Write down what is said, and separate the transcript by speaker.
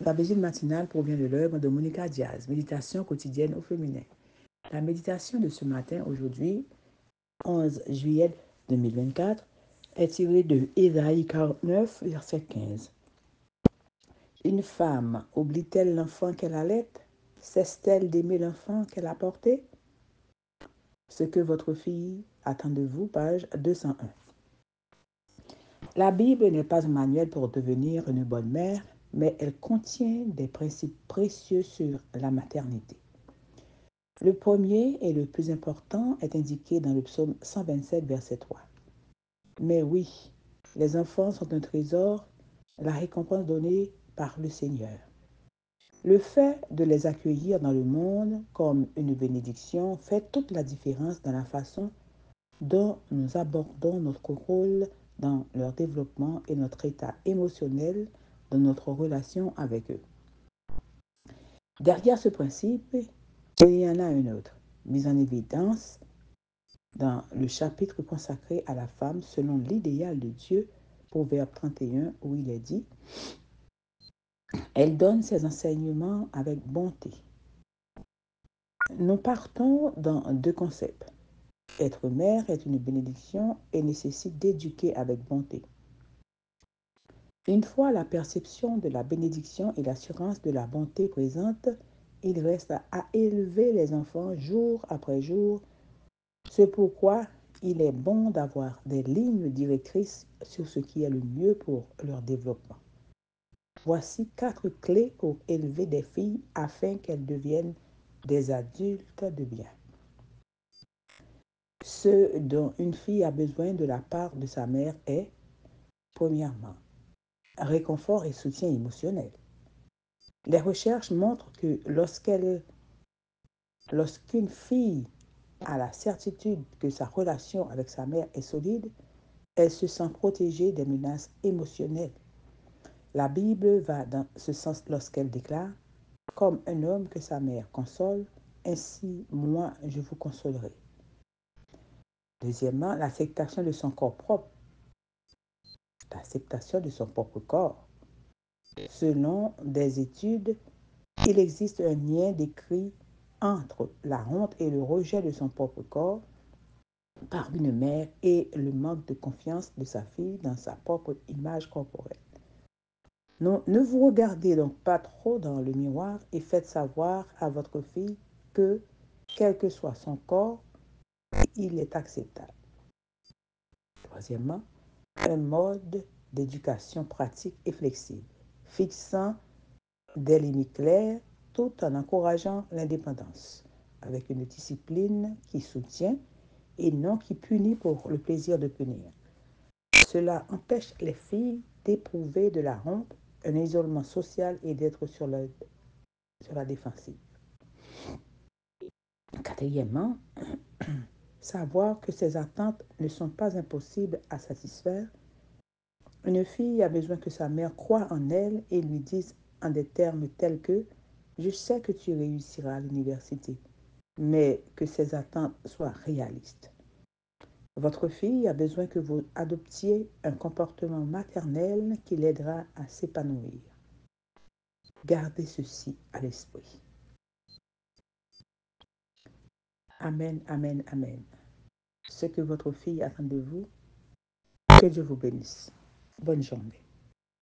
Speaker 1: La visite matinale provient de l'œuvre de Monica Diaz, Méditation quotidienne au féminin. La méditation de ce matin, aujourd'hui, 11 juillet 2024, est tirée de Ésaïe 49, verset 15. Une femme oublie-t-elle l'enfant qu'elle allait? Cesse-t-elle d'aimer l'enfant qu'elle a porté? Ce que votre fille attend de vous, page 201. La Bible n'est pas un manuel pour devenir une bonne mère, mais elle contient des principes précieux sur la maternité. Le premier et le plus important est indiqué dans le psaume 127, verset 3. Mais oui, les enfants sont un trésor, la récompense donnée par le Seigneur. Le fait de les accueillir dans le monde comme une bénédiction fait toute la différence dans la façon dont nous abordons notre rôle dans leur développement et notre état émotionnel dans notre relation avec eux. Derrière ce principe, il y en a un autre, mis en évidence dans le chapitre consacré à la femme selon l'idéal de Dieu, Proverbe 31, où il est dit « Elle donne ses enseignements avec bonté ». Nous partons dans deux concepts. Être mère est une bénédiction et nécessite d'éduquer avec bonté. Une fois la perception de la bénédiction et l'assurance de la bonté présente, il reste à élever les enfants jour après jour. C'est pourquoi il est bon d'avoir des lignes directrices sur ce qui est le mieux pour leur développement. Voici 4 clés pour élever des filles afin qu'elles deviennent des adultes de bien. Ce dont une fille a besoin de la part de sa mère est, premièrement, réconfort et soutien émotionnel. Les recherches montrent que lorsqu'une fille a la certitude que sa relation avec sa mère est solide, elle se sent protégée des menaces émotionnelles. La Bible va dans ce sens lorsqu'elle déclare « Comme un homme que sa mère console, ainsi moi je vous consolerai ». Deuxièmement, l'acceptation de son corps propre. L'acceptation de son propre corps. Selon des études, il existe un lien décrit entre la honte et le rejet de son propre corps par une mère et le manque de confiance de sa fille dans sa propre image corporelle. Non, ne vous regardez donc pas trop dans le miroir et faites savoir à votre fille que, quel que soit son corps, il est acceptable. Troisièmement, un mode d'éducation pratique et flexible, fixant des limites claires tout en encourageant l'indépendance, avec une discipline qui soutient et non qui punit pour le plaisir de punir. Cela empêche les filles d'éprouver de la honte, un isolement social et d'être sur la défensive. Quatrièmement, savoir que ses attentes ne sont pas impossibles à satisfaire. Une fille a besoin que sa mère croie en elle et lui dise en des termes tels que « Je sais que tu réussiras à l'université », mais que ses attentes soient réalistes. Votre fille a besoin que vous adoptiez un comportement maternel qui l'aidera à s'épanouir. Gardez ceci à l'esprit. Amen, amen, amen. Ce que votre fille attend de vous, que Dieu vous bénisse. Bonne journée.